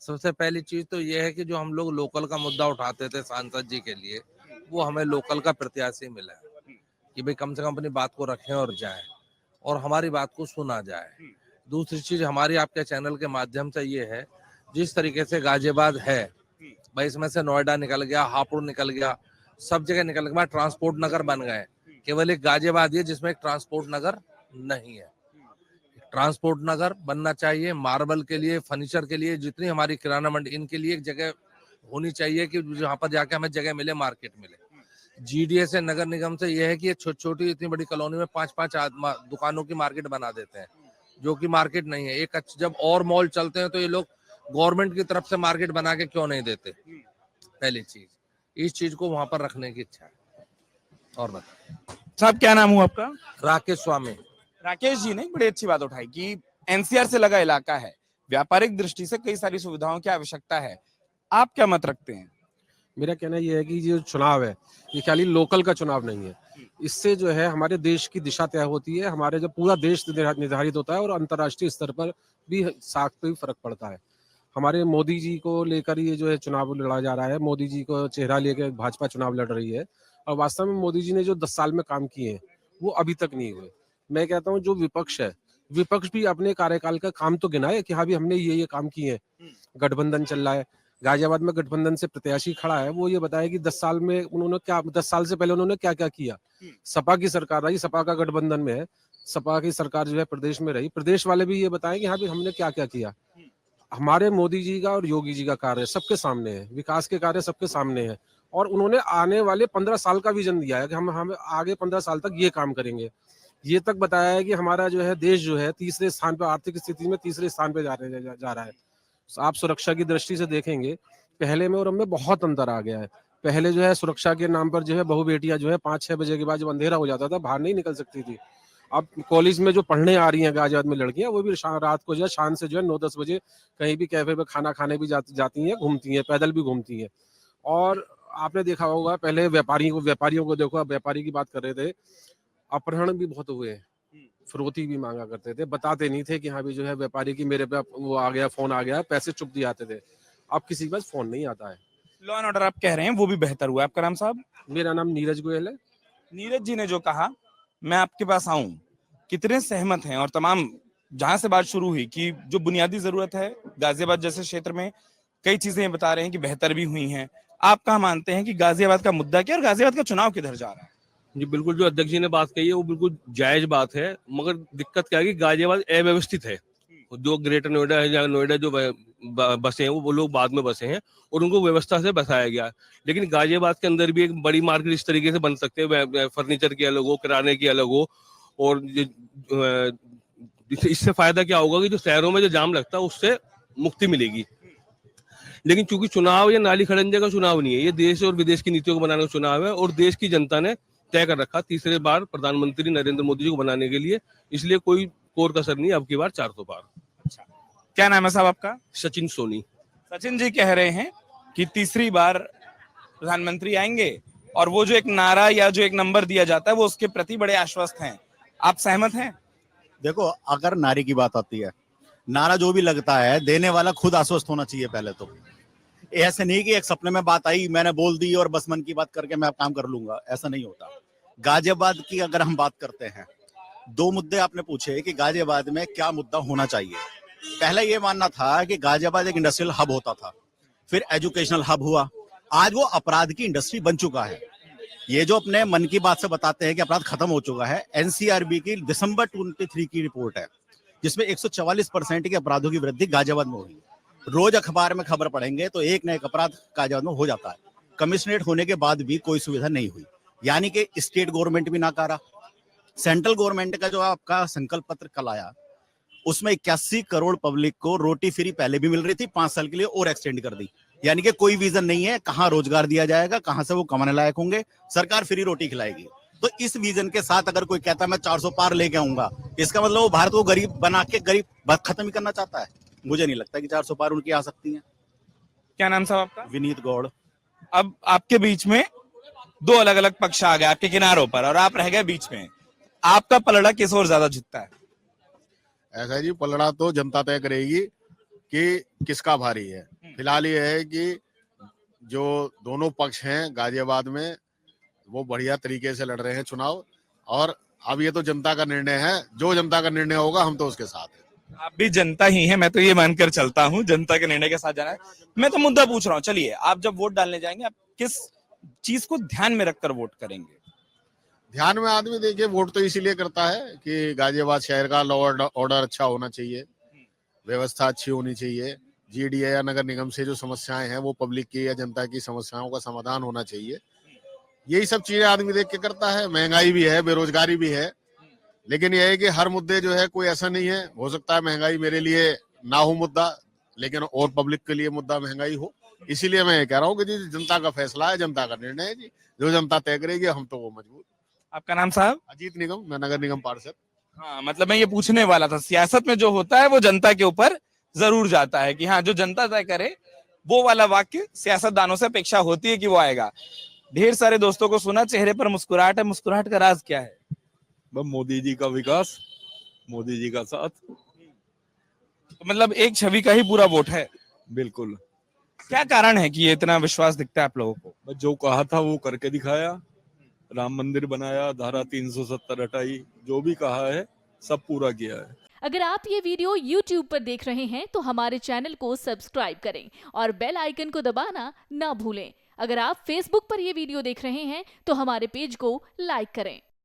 सबसे पहली चीज तो ये है कि जो हम लोग लोकल का मुद्दा उठाते थे सांसद जी के लिए, वो हमें लोकल का प्रत्याशी मिला है कि भाई कम से कम अपनी बात को रखें और जाएं और हमारी बात को सुना जाए। दूसरी चीज हमारी आपके चैनल के माध्यम से ये है, जिस तरीके से गाजियाबाद है भाई, इसमें से नोएडा निकल गया, हापुड़ निकल गया, सब जगह निकल गया, ट्रांसपोर्ट नगर बन गए। केवल एक गाजियाबाद ही है जिसमें एक ट्रांसपोर्ट नगर नहीं है। ट्रांसपोर्ट नगर बनना चाहिए। मार्बल के लिए, फर्नीचर के लिए, जितनी हमारी किराना मंडी, इनके लिए एक जगह होनी चाहिए कि जहाँ पर जाके हमें जगह मिले, मार्केट मिले। जीडीए से, नगर निगम से यह है कि ये छोटी छोटी इतनी बड़ी कॉलोनी में 5-5 दुकानों की मार्केट बना देते हैं, जो कि मार्केट नहीं है। एक जब और मॉल चलते हैं तो ये लोग गवर्नमेंट की तरफ से मार्केट बना के क्यों नहीं देते? पहली चीज, इस चीज को वहां पर रखने की इच्छा है। और बता साहब, क्या नाम हुआ आपका? राकेश स्वामी। राकेश जी ने बड़ी अच्छी बात उठाई कि एनसीआर से लगा इलाका है, व्यापारिक दृष्टि से कई सारी सुविधाओं की आवश्यकता है। आप क्या मत रखते हैं? मेरा कहना यह है कि जो चुनाव है ये खाली लोकल का चुनाव नहीं है। इससे जो है हमारे देश की दिशा तय होती है, हमारे जो पूरा देश निर्धारित होता है और अंतर्राष्ट्रीय स्तर पर भी साख पे भी फर्क पड़ता है। हमारे मोदी जी को लेकर ये जो है चुनाव लड़ा जा रहा है, मोदी जी को चेहरा लेकर भाजपा चुनाव लड़ रही है और वास्तव में मोदी जी ने जो 10 साल में काम किए हैं वो अभी तक नहीं हुए। मैं कहता हूँ जो विपक्ष है, विपक्ष भी अपने कार्यकाल का काम तो गिनाए कि हाँ भी हमने ये काम किए हैं। गठबंधन चल रहा है, गाजियाबाद में गठबंधन से प्रत्याशी खड़ा है, वो ये बताया कि 10 साल में उन्होंने क्या, 10 साल से पहले उन्होंने क्या क्या किया। सपा की सरकार रही, सपा का गठबंधन में है, सपा की सरकार जो है प्रदेश में रही, प्रदेश वाले भी ये बताएं कि हाँ भी हमने क्या क्या किया। हमारे मोदी जी का और योगी जी का कार्य सबके सामने है, विकास के कार्य सबके सामने है और उन्होंने आने वाले 15 साल का विजन दिया है कि हम आगे 15 साल तक ये काम करेंगे। ये तक बताया है कि हमारा जो है देश जो है तीसरे स्थान पर, आर्थिक स्थिति में तीसरे स्थान पे जा रहा है। आप सुरक्षा की दृष्टि से देखेंगे, पहले में और अब में बहुत अंतर आ गया है। पहले जो है सुरक्षा के नाम पर जो है बहू बेटियां जो है 5-6 बजे के बाद जब अंधेरा हो जाता था बाहर नहीं निकल सकती थी। अब कॉलेज में जो पढ़ने आ रही हैं गाजियाबाद में लड़कियां, वो भी रात को जो है शाम से जो है 9-10 बजे कहीं भी कैफे पे खाना खाने भी जाती हैं, घूमती हैं, पैदल भी घूमती हैं। और आपने देखा होगा पहले व्यापारियों को देखो, आप व्यापारी की बात कर रहे थे, अपहरण भी बहुत हुए हैं, फिरौती भी मांगा करते थे, बताते नहीं थे कि हाँ भी जो है व्यापारी की मेरे पे वो आ गया, फोन आ गया, पैसे चुप दिए आते थे। अब किसी के पास फोन नहीं आता है। लॉ एंड ऑर्डर आप कह रहे हैं वो भी बेहतर हुआ। आपका नाम साहब? मेरा नाम नीरज गोयल है। नीरज जी ने जो कहा, मैं आपके पास आऊं, कितने सहमत हैं? और तमाम जहां से बात शुरू हुई कि जो बुनियादी जरूरत है गाजियाबाद जैसे क्षेत्र में, कई चीजें बता रहे हैं कि बेहतर भी हुई हैं। आप क्या मानते हैं कि गाजियाबाद का मुद्दा क्या और गाजियाबाद का चुनाव किधर जा रहा है? जी बिल्कुल, जो अध्यक्ष जी ने बात कही है वो बिल्कुल जायज बात है, मगर दिक्कत क्या है कि गाजियाबाद अव्यवस्थित है। जो ग्रेटर नोएडा है, या नोएडा जो बसे हैं वो लोग बाद में बसे हैं और उनको व्यवस्था से बसाया गया। लेकिन गाजियाबाद के अंदर भी एक बड़ी मार्केट इस तरीके से बन सकते हैं, फर्नीचर की अलग हो, किराने की अलग हो। और इससे फायदा क्या होगा कि जो शहरों में जो जाम लगता है उससे मुक्ति मिलेगी। लेकिन चूंकि चुनाव ये नाली खड़ंजे का चुनाव नहीं है, ये देश और विदेश की नीतियों को बनाने का चुनाव है और देश की जनता ने तय कर रखा तीसरे बार प्रधानमंत्री नरेंद्र मोदी जी को बनाने के लिए। इसलिए कोई कोर कसर नहीं, अब की बार 400 पार। अच्छा, क्या नाम है साहब आपका? सचिन सोनी। सचिन जी कह रहे हैं कि तीसरी बार प्रधानमंत्री आएंगे और वो जो एक नारा या जो एक नंबर दिया जाता है वो उसके प्रति बड़े आश्वस्त हैं। आप सहमत हैं? देखो, अगर नारे की बात आती है, नारा जो भी लगता है देने वाला खुद आश्वस्त होना चाहिए पहले तो। ऐसे नहीं कि एक सपने में बात आई, मैंने बोल दी और बस मन की बात करके मैं काम कर लूंगा, ऐसा नहीं होता। गाजियाबाद की अगर हम बात करते हैं, 2 मुद्दे आपने पूछे कि गाजियाबाद में क्या मुद्दा होना चाहिए। पहले ये मानना था कि गाजियाबाद एक इंडस्ट्रियल हब होता था, फिर एजुकेशनल हब हुआ, आज वो अपराध की इंडस्ट्री बन चुका है। ये जो अपने मन की बात से बताते हैं कि अपराध खत्म हो चुका है, एनसीआरबी की दिसंबर 23 की रिपोर्ट है जिसमें 144% के अपराधों की वृद्धि गाजियाबाद में हुई। रोज अखबार में खबर पढ़ेंगे तो एक न एक अपराध गाजियाबाद में हो जाता है। कमिश्नरेट होने के बाद भी कोई सुविधा नहीं हुई, यानी कि स्टेट गवर्नमेंट भी नाकारा। सेंट्रल गवर्नमेंट का जो आपका संकल्प पत्र कल आया, उसमें 81 करोड़ पब्लिक को रोटी फ्री पहले भी मिल रही थी, 5 साल के लिए और एक्सटेंड कर दी। यानी कि कोई विजन नहीं है कहां रोजगार दिया जाएगा, कहां से वो कमाने लायक होंगे, सरकार फ्री रोटी खिलाएगी। तो इस विजन के साथ अगर कोई कहता है मैं 400 पार लेके आऊंगा, इसका मतलब वो भारत को गरीब बना के गरीब खत्म ही करना चाहता है। मुझे नहीं लगता कि 400 पार उनकी आ सकती हैं। क्या नाम साहब आपका? विनीत गौड़। अब आपके बीच में 2 अलग अलग पक्ष आ गए आपके किनारों पर और आप रह गए बीच में। आपका पलड़ा किस ओर ज्यादा झुकता है? ऐसा जी, पलड़ा तो जनता तय करेगी कि किसका भारी है। फिलहाल ये है कि जो दोनों पक्ष हैं गाजियाबाद में वो बढ़िया तरीके से लड़ रहे हैं चुनाव, और अब ये तो जनता का निर्णय है, जो जनता का निर्णय होगा हम तो उसके साथ हैं। आप भी जनता ही हैं, मैं तो ये मानकर चलता हूँ जनता के निर्णय के साथ जाना है। मैं तो मुद्दा पूछ रहा हूँ, चलिए आप जब वोट डालने जाएंगे आप किस चीज को ध्यान में रखकर वोट करेंगे? ध्यान में आदमी देखिए वोट तो इसीलिए करता है कि गाजियाबाद शहर का लॉ ऑर्डर अच्छा होना चाहिए, व्यवस्था अच्छी होनी चाहिए, जीडीए या नगर निगम से जो समस्याएं हैं वो पब्लिक की या जनता की समस्याओं का समाधान होना चाहिए। यही सब चीजें आदमी देख के करता है। महंगाई भी है, बेरोजगारी भी है, लेकिन यह है कि हर मुद्दे जो है कोई ऐसा नहीं है, हो सकता है महंगाई मेरे लिए ना हो मुद्दा, लेकिन और पब्लिक के लिए मुद्दा महंगाई हो। इसीलिए मैं ये कह रहा हूँ कि जी जनता का फैसला है, जनता का निर्णय है जी, जो जनता तय करेगी हम तो वो मजबूर। आपका नाम साहब? अजीत निगम, मैं नगर निगम पार्षद। हाँ, मतलब मैं ये पूछने वाला था, सियासत में जो होता है वो जनता के ऊपर जरूर जाता है कि हाँ जो जनता तय करे, वो वाला वाक्य सियासतदानों से अपेक्षा होती है कि वो आएगा। ढेर सारे दोस्तों को सुना, चेहरे पर मुस्कुराहट है, मुस्कुराहट का राज क्या है? बस मोदी जी का विकास, मोदी जी का साथ। तो मतलब एक छवि का ही पूरा वोट है। बिल्कुल, क्या कारण है कि ये इतना विश्वास दिखता है आप लोगों को? बस जो कहा था वो करके दिखाया, राम मंदिर बनाया, धारा 370 हटाई, जो भी कहा है सब पूरा किया है। अगर आप ये वीडियो YouTube पर देख रहे हैं तो हमारे चैनल को सब्सक्राइब करें और बेल आइकन को दबाना ना भूलें। अगर आप Facebook पर ये वीडियो देख रहे हैं तो हमारे पेज को लाइक करें।